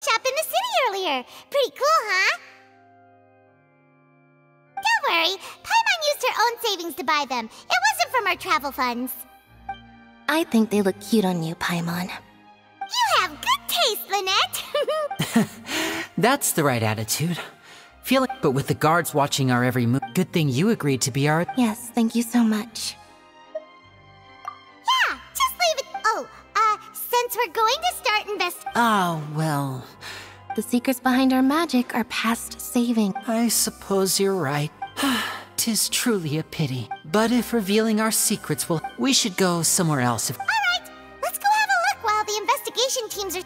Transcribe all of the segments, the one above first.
Shop in the city earlier. Pretty cool, huh? Don't worry, Paimon used her own savings to buy them. It wasn't from our travel funds. I think they look cute on you, Paimon. You have good taste, Lynette. That's the right attitude. But with the guards watching our every move, good thing you agreed to be our— Yes, thank you so much. Yeah, just leave it. Oh, since we're going to start Oh, well, The secrets behind our magic are past saving. I suppose you're right. 'Tis truly a pity. But if revealing our secrets will— we should go somewhere else if— Alright, let's go have a look while the investigation teams are...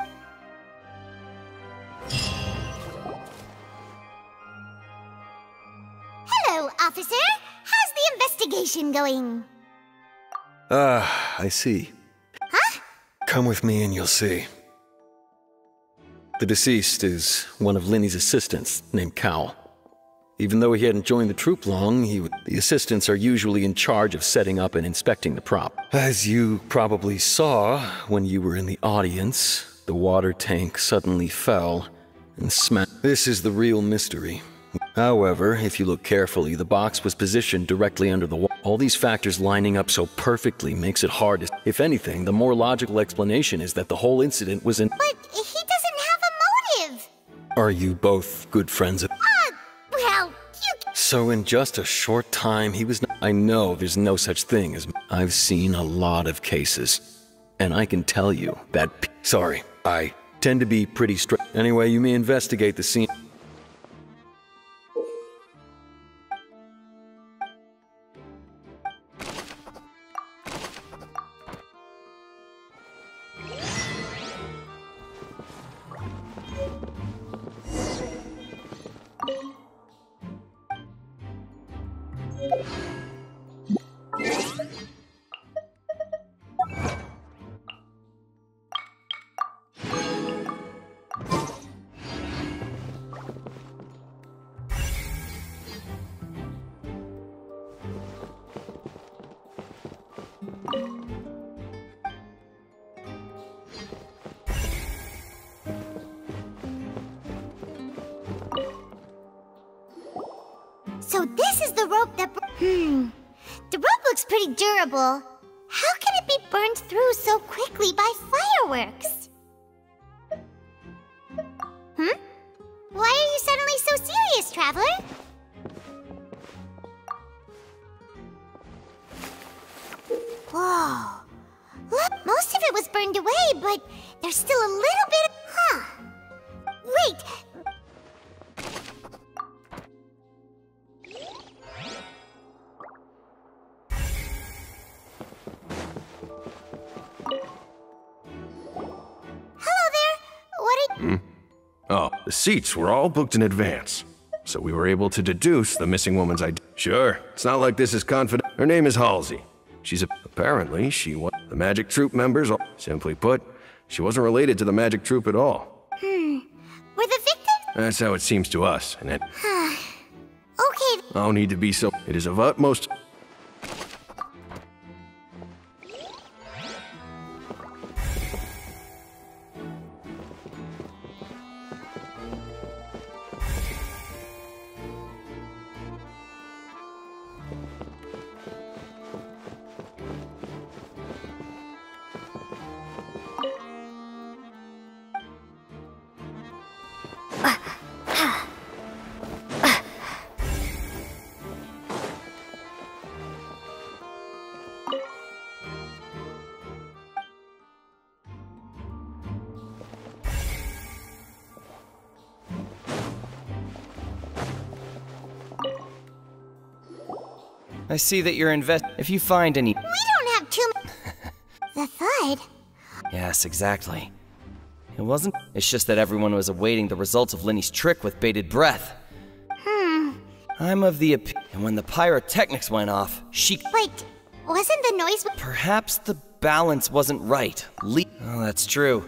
Hello, officer. How's the investigation going? I see. Huh? Come with me and you'll see. The deceased is one of Linny's assistants, named Cal. Even though he hadn't joined the troop long, the assistants are usually in charge of setting up and inspecting the prop. As you probably saw when you were in the audience, the water tank suddenly fell and smashed. This is the real mystery. However, if you look carefully, the box was positioned directly under the wall. All these factors lining up so perfectly makes it hard to... If anything, the more logical explanation is that the whole incident was in... But he doesn't have a motive! Are you both good friends? Well, you... So in just a short time, he was... I know there's no such thing as... I've seen a lot of cases. And I can tell you that... Sorry, I tend to be pretty strict. Anyway, you may investigate the scene. So this is the rope that... The rope looks pretty durable. How can it be burned through so quickly by fireworks? Why are you suddenly so serious, Traveler? Whoa. Look, most of it was burned away, but there's still a little bit of... Wait! Oh, the seats were all booked in advance, so we were able to deduce the missing woman's identity. Sure, it's not like this is confident. Her name is Halsey. Apparently, she was the Magic Troop members. Simply put, she wasn't related to the Magic Troop at all. Were the victims? That's how it seems to us, and it... Okay. No need to be so... It is of utmost... I see that you're if you find any— We don't have too much... The thud? Yes, exactly. It wasn't— It's just that everyone was awaiting the results of Linny's trick with bated breath. I'm of the and when the pyrotechnics went off, she— Wait, wasn't the noise... Perhaps the balance wasn't right. Oh, that's true.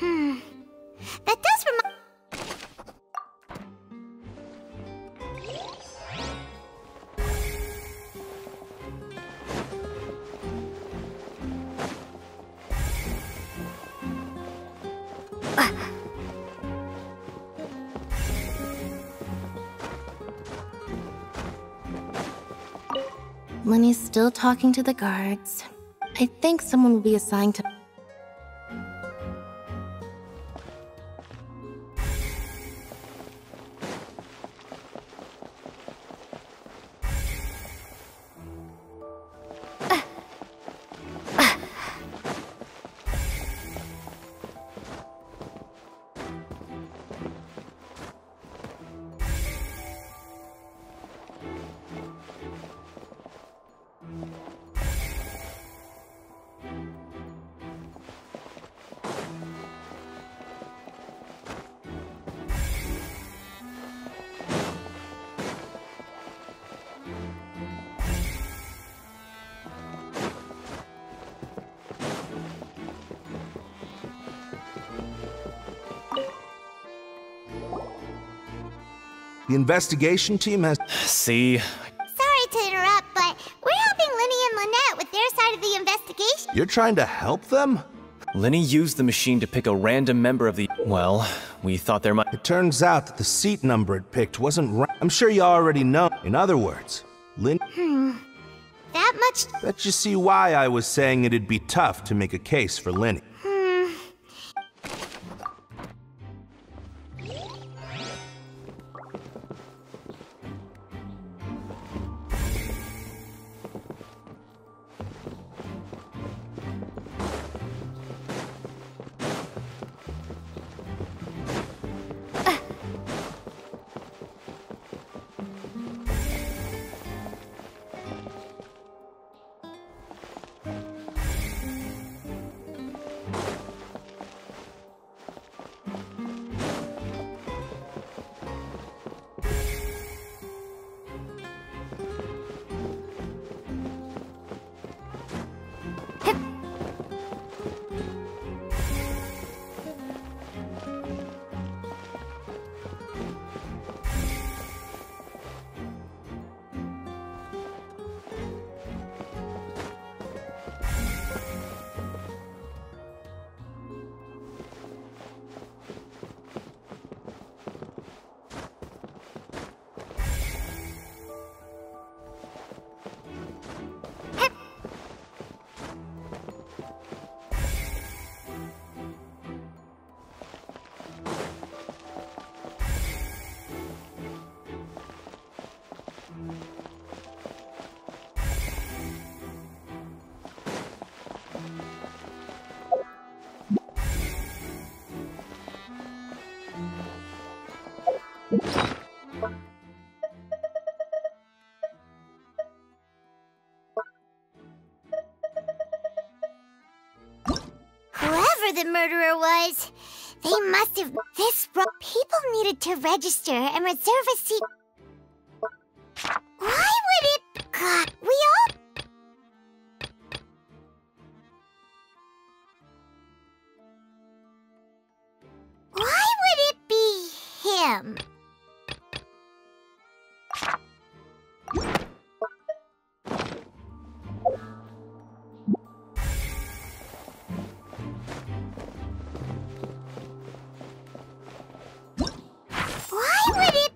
That does remind... Lenny's still talking to the guards. I think someone will be assigned to... The investigation team has... See? Sorry to interrupt, but we're helping Lenny and Lynette with their side of the investigation. You're trying to help them? Lenny used the machine to pick a random member of the... Well, we thought there might... It turns out that the seat number it picked wasn't right. I'm sure you already know. In other words, Lynn... That much... Bet you see why I was saying it'd be tough to make a case for Lenny. Whoever the murderer was, they must have... People needed to register and reserve a seat. Why would it... God, we all... Why would it be him? Why would it...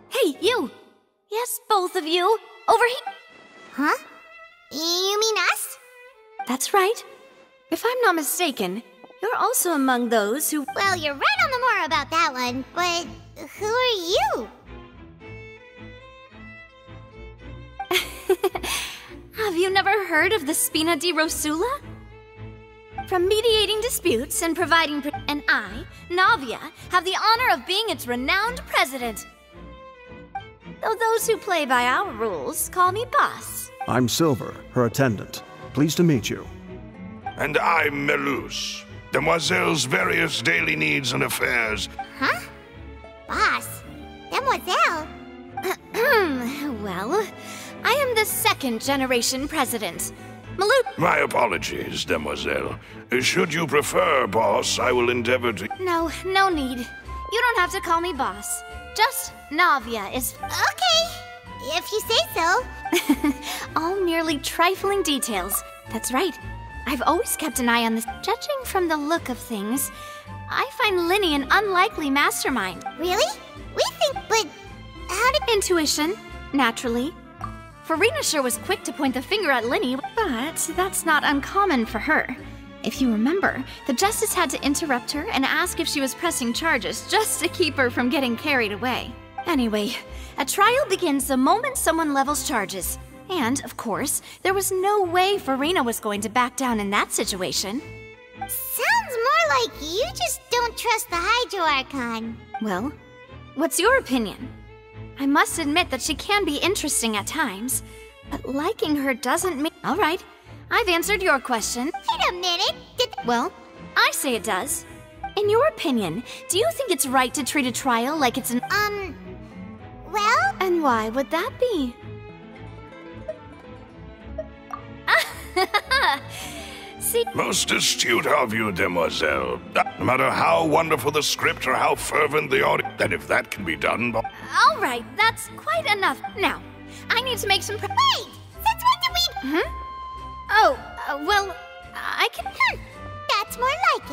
Hey, you! Yes, both of you! Over here! Huh? You mean us? That's right. If I'm not mistaken, you're also among those who... Well, you're right on the more about that one, but who are you? Have you never heard of the Spina di Rosula? From mediating disputes and providing... And I, Navia, have the honor of being its renowned president. Though those who play by our rules call me boss. I'm Silver, her attendant. Pleased to meet you. And I'm Melus, Demoiselle's various daily needs and affairs. Huh? Boss? Demoiselle? Well, I am the second generation president. My apologies, Demoiselle. Should you prefer, boss, I will endeavor to... No need. You don't have to call me boss. Just Navia is... Okay. if you say so. All merely trifling details. That's right. I've always kept an eye on this. Judging from the look of things, I find Linny an unlikely mastermind. Really? We think, but how did... Intuition, naturally. Farina sure was quick to point the finger at Linny, but that's not uncommon for her. If you remember, the Justice had to interrupt her and ask if she was pressing charges just to keep her from getting carried away. Anyway, a trial begins the moment someone levels charges. And, of course, there was no way Farina was going to back down in that situation. Sounds more like you just don't trust the Hydro Archon. Well, what's your opinion? I must admit that she can be interesting at times, but liking her doesn't mean... All right, I've answered your question. Wait a minute. Well, I say it does. In your opinion, do you think it's right to treat a trial like it's an... Well... And why would that be? See? Most astute of you, demoiselle. No matter how wonderful the script or how fervent the audience, then if that can be done... All right, that's quite enough. Now, I need to make some... Wait! Since when did we... Hmm? Oh, well, I can... That's more like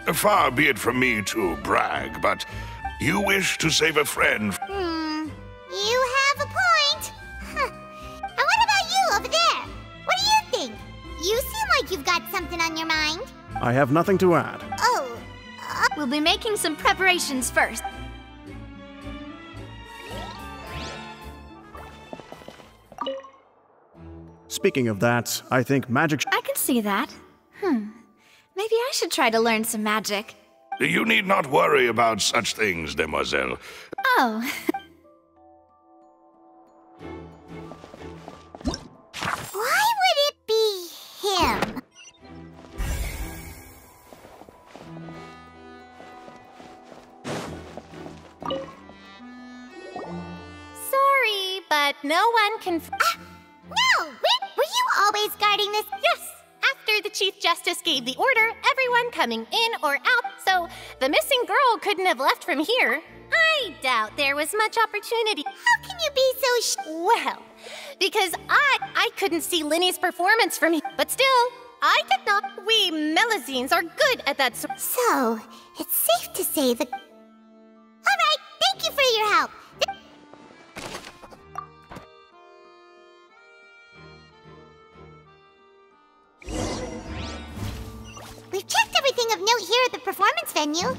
it. Far be it from me to brag, but you wish to save a friend. You have a point. Huh. And what about you over there? What do you think? You seem like you've got something on your mind. I have nothing to add. Oh. We'll be making some preparations first. Speaking of that, I think magic... I can see that. Maybe I should try to learn some magic. You need not worry about such things, demoiselle. Oh. Why would it be him? Sorry, but no one can... No! Were you always guarding this? Yes! After the Chief Justice gave the order, everyone coming in or out, so the missing girl couldn't have left from here. I doubt there was much opportunity. How can you be so Well, because I couldn't see Linny's performance from here, but still, I did not. We Melazines are good at that sort. So, it's safe to say that... Alright, thank you for your help. We've checked everything of note here at the performance venue.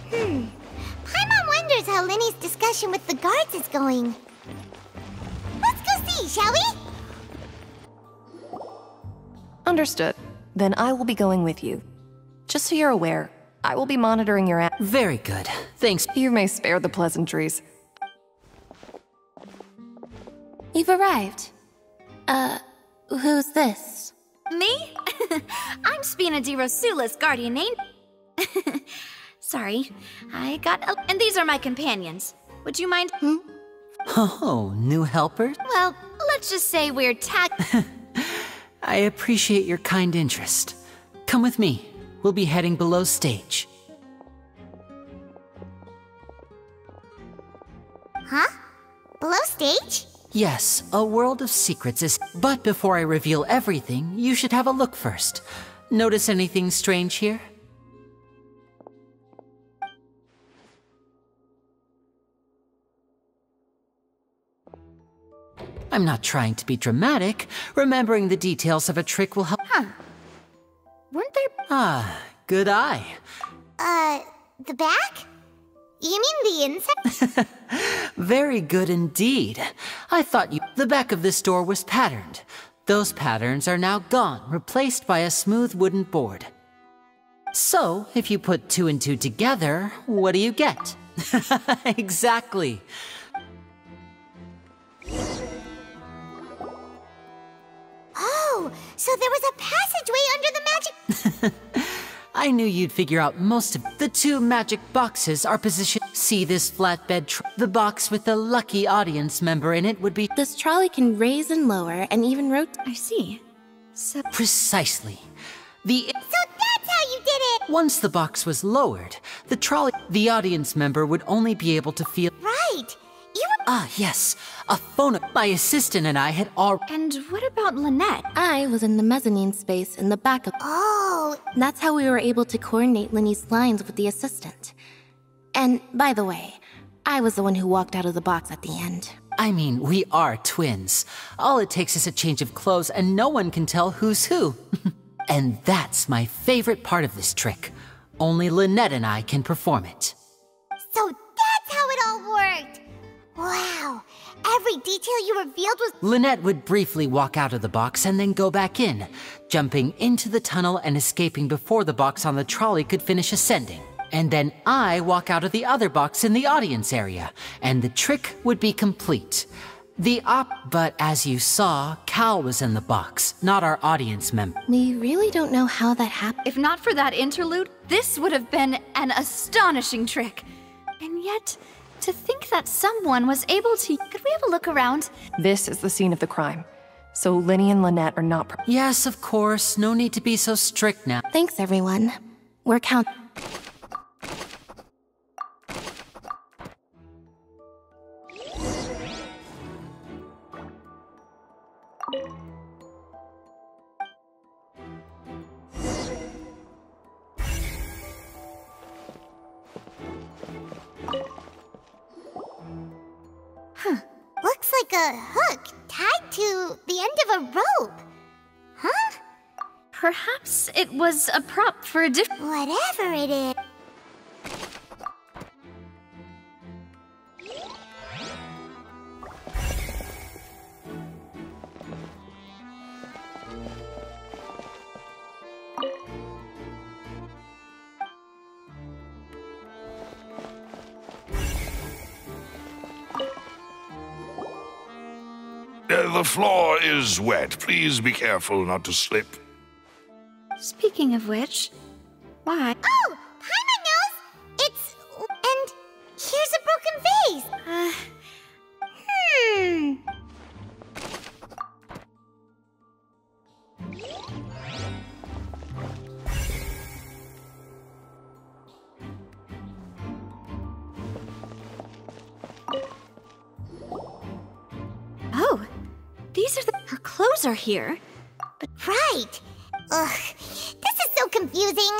Paimon wonders how Linny's discussion with the guards is going. Let's go see, shall we? Understood. Then I will be going with you. Just so you're aware, I will be monitoring your app. Very good. Thanks. You may spare the pleasantries. You've arrived. Who's this? Me? I'm Spina di Rosula's guardian angel. Sorry, I got... And these are my companions. Would you mind... Oh, new helpers? Well, let's just say we're I appreciate your kind interest. Come with me. We'll be heading below stage. Huh? Below stage? Yes, a world of secrets is... But before I reveal everything, you should have a look first. Notice anything strange here? I'm not trying to be dramatic. Remembering the details of a trick will help... Weren't there... Ah, good eye. The back? You mean the inside? Very good indeed. I thought the back of this door was patterned. Those patterns are now gone, replaced by a smooth wooden board. So, if you put 2 and 2 together, what do you get? Exactly. Oh, so there was a passageway under the magic... I knew you'd figure out most of... The 2 magic boxes are positioned... See this flatbed the box with the lucky audience member in it would be... This trolley can raise and lower and even rotate. I see. So... Precisely. So that's how you did it! Once the box was lowered, the audience member would only be able to feel... Right! You Ah, yes. A phone. My assistant and I had all. And what about Lynette? I was in the mezzanine space in the back of. Oh. That's how we were able to coordinate Linny's lines with the assistant. And by the way, I was the one who walked out of the box at the end. I mean, we are twins. All it takes is a change of clothes and no one can tell who's who. And that's my favorite part of this trick. Only Lynette and I can perform it. So that's how it all worked. Wow. Every detail you revealed was... Lynette would briefly walk out of the box and then go back in, jumping into the tunnel and escaping before the box on the trolley could finish ascending. And then I walk out of the other box in the audience area, and the trick would be complete. But as you saw, Cal was in the box, not our audience member. We really don't know how that happened. If not for that interlude, this would have been an astonishing trick. And yet, to think that someone was able to... Could we have a look around? This is the scene of the crime. So Linny and Lynette are not... Yes, of course. No need to be so strict now. Thanks, everyone. We're count... Looks like a hook tied to the end of a rope. Huh? Perhaps it was a prop for a different... Whatever it is. The floor is wet. Please be careful not to slip. Speaking of which, why? Oh! Paimon knows! It's... and here's a broken vase! Oh, these are her clothes are here. But right! Ugh, this is so confusing!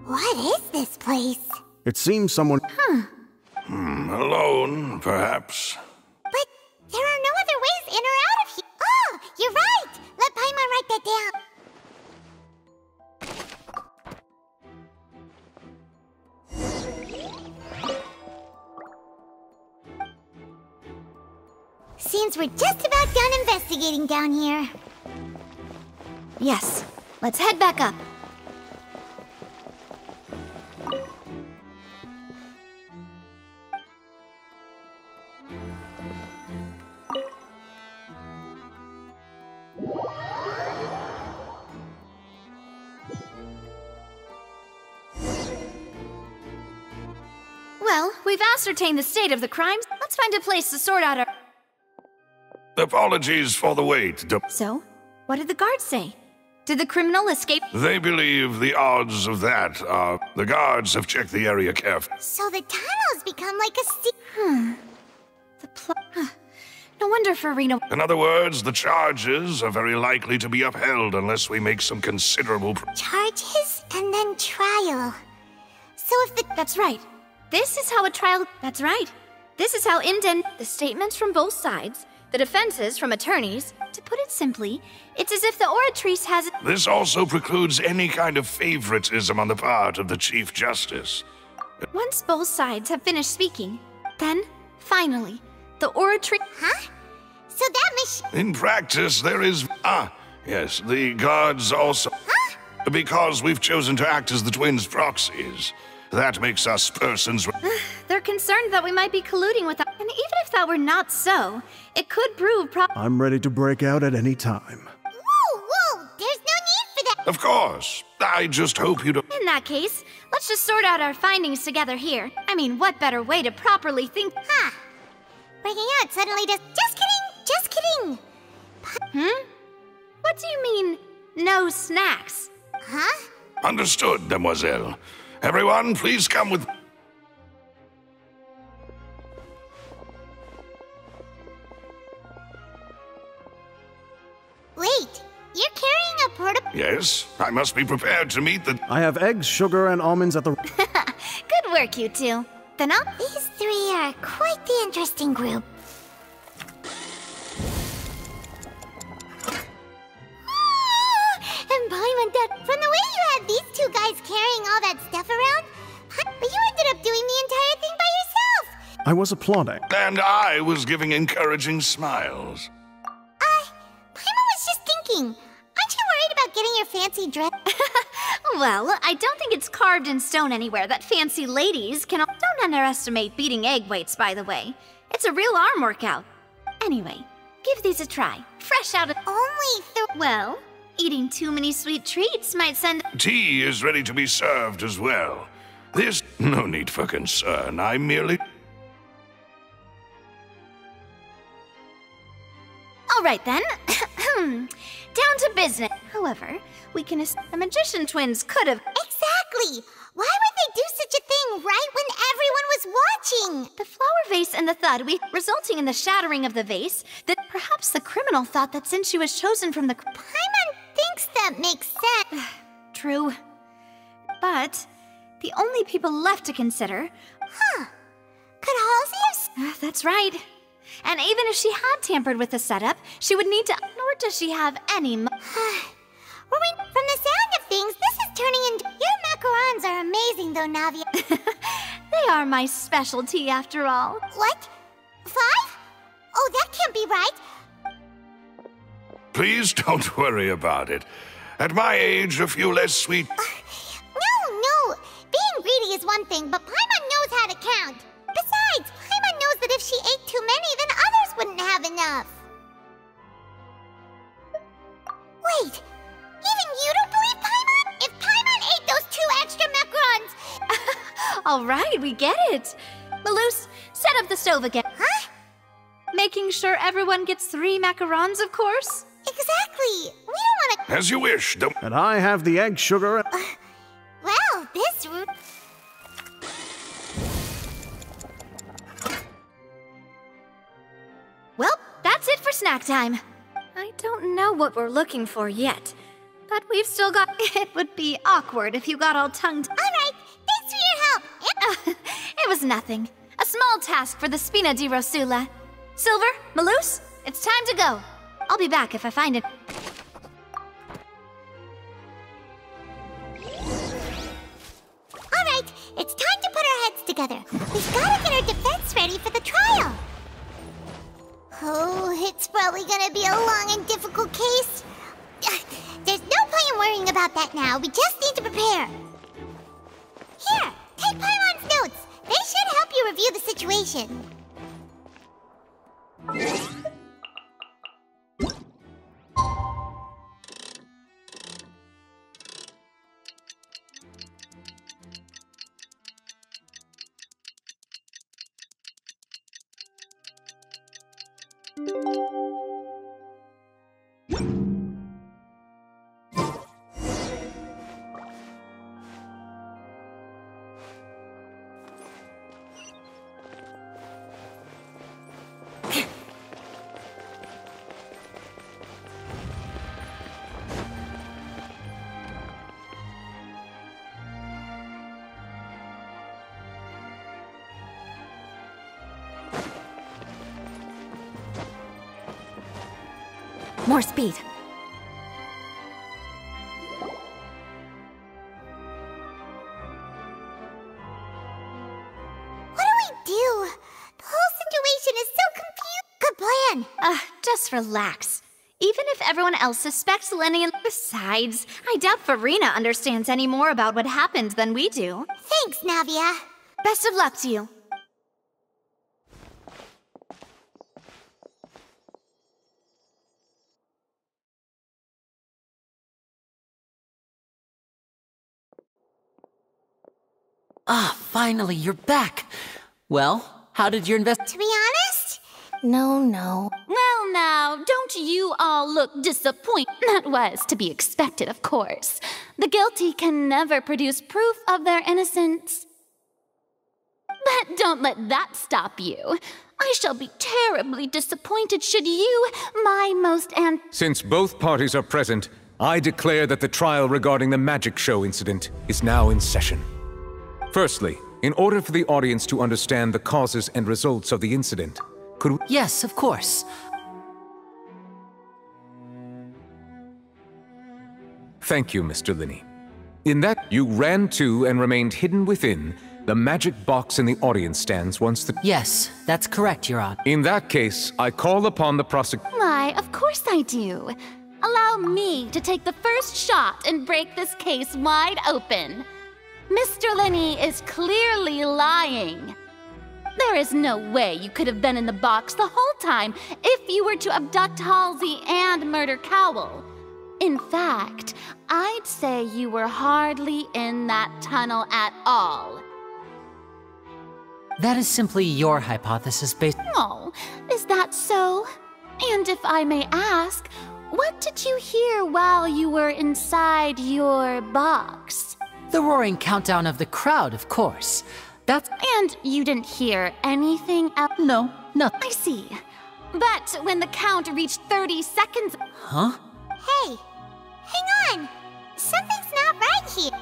What is this place? It seems someone... Alone, perhaps. But there are no other ways in or out of here. Oh, you're right! Let Paimon write that down. Seems we're just about done investigating down here. Yes, let's head back up. Well, we've ascertained the state of the crimes. Let's find a place to sort out our... Apologies for the wait. So, what did the guards say? Did the criminal escape? They believe the odds of that are... The guards have checked the area carefully. So the tunnel's become like a The plot... No wonder Farina... In other words, the charges are very likely to be upheld unless we make some considerable... Charges and then trial. So if the... That's right. This is how a trial... That's right. This is how the statements from both sides, the defenses from attorneys. To put it simply, it's as if the Oratrice has... This also precludes any kind of favoritism on the part of the Chief Justice. Once both sides have finished speaking, then, finally, the Oratrice... Huh? So that machine... In practice, there is... Yes, the guards also... Huh? Because we've chosen to act as the twins' proxies. That makes us persons... They're concerned that we might be colluding with them. And even if that were not so, it could prove I'm ready to break out at any time. Whoa! There's no need for that! Of course. I just hope you don't... In that case, let's just sort out our findings together here. I mean, what better way to properly think... Huh. Breaking out suddenly just... Just kidding! What do you mean, no snacks? Huh? Understood, demoiselle. Everyone, please come with... Wait, you're carrying a portable... Yes, I must be prepared to meet the... I have eggs, sugar, and almonds at the... Good work, you two. Then These three are quite the interesting group. And Paimon, from the way you had these two guys carrying all that stuff around, but you ended up doing the entire thing by yourself! I was applauding. And I was giving encouraging smiles. Paimon was just thinking, aren't you worried about getting your fancy dress? Well, I don't think it's carved in stone anywhere that fancy ladies can... Don't underestimate beating egg weights, by the way. It's a real arm workout. Anyway, give these a try. Fresh out of... Well, eating too many sweet treats might send... Tea is ready to be served as well. There's no need for concern. I merely... All right, then. Down to business. However, we can assume the magician twins could have... Exactly! Why would they do such a thing right when everyone was watching? The flower vase and the thud, resulting in the shattering of the vase, that perhaps the criminal thought that since she was chosen from the... Paimon thinks that makes sense. True. But the only people left to consider... Huh. Could Halsey have... That's right. And even if she had tampered with the setup, she would need to... Nor does she have any... From the sound of things, this is turning into... Your macarons are amazing, though, Navia. They are my specialty, after all. What? 5? Oh, that can't be right. Please don't worry about it. At my age, a few less sweet... No. Being greedy is one thing, but Paimon knows how to count. Besides, Paimon knows that if she ate too many, then others wouldn't have enough. Wait, even you don't believe Paimon? If Paimon ate those 2 extra macarons... All right, we get it. Maloose, set up the stove again. Huh? Making sure everyone gets 3 macarons, of course. Exactly. We don't want to... As you wish, And I have the egg, sugar, and... Well, this... Well, that's it for snack time. I don't know what we're looking for yet, but we've still got... It would be awkward if you got all tongue-tied. All right, thanks for your help. It was nothing. A small task for the Spina di Rosula. Silver, Maloose, it's time to go. I'll be back if I find it. All right, it's time to put our heads together. We've got to get our defense ready for the trial. Oh, it's probably gonna be a long and difficult case. There's no point in worrying about that now. We just need to prepare. Here, take Paimon's notes. They should help you review the situation. More speed. What do we do? The whole situation is so confused. Good plan. Just relax. Even if everyone else suspects Lenny and... Besides, I doubt Farina understands any more about what happened than we do. Thanks, Navia. Best of luck to you. Ah, finally, you're back. Well, how did your To be honest? No. Well now, don't you all look disappointed? That was to be expected, of course. The guilty can never produce proof of their innocence. But don't let that stop you. I shall be terribly disappointed should you, my most Since both parties are present, I declare that the trial regarding the magic show incident is now in session. Firstly, in order for the audience to understand the causes and results of the incident, could we... Yes, of course. Thank you, Mr. Linney. In that, you ran to and remained hidden within the magic box in the audience stands once the... Yes, that's correct, Your Honor. In that case, I call upon the prosecutor... Why, of course I do. Allow me to take the first shot and break this case wide open. Mr. Linney is clearly lying. There is no way you could have been in the box the whole time if you were to abduct Halsey and murder Cowell. In fact, I'd say you were hardly in that tunnel at all. That is simply your hypothesis based... Oh, is that so? And if I may ask, what did you hear while you were inside your box? The roaring countdown of the crowd, of course. That's... And you didn't hear anything else? No, nothing. I see. But when the count reached 30 seconds... Huh? Hey, hang on. Something's not right here.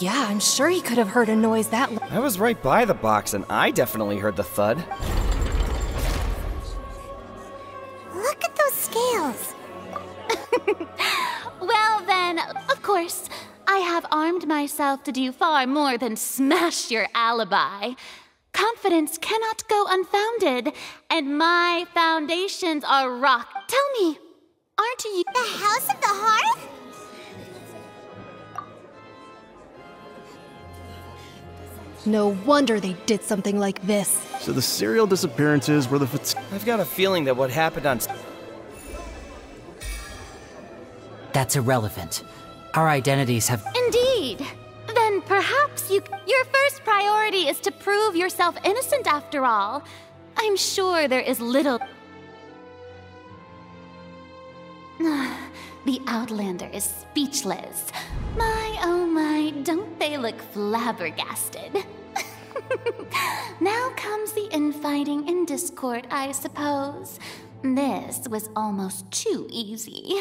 Yeah, I'm sure he could have heard a noise that loud. I was right by the box and I definitely heard the thud. Look at those scales. Well then, of course, I have armed myself to do far more than smash your alibi. Confidence cannot go unfounded, and my foundations are rock. Tell me, aren't you... The House of the Hearth? No wonder they did something like this. So the serial disappearances were the... I've got a feeling that what happened on... That's irrelevant. Our identities have... Indeed. Then perhaps your first priority is to prove yourself innocent after all. I'm sure there is little... The Outlander is speechless. My, oh my, don't they look flabbergasted? Now comes the infighting and discord, I suppose. This was almost too easy.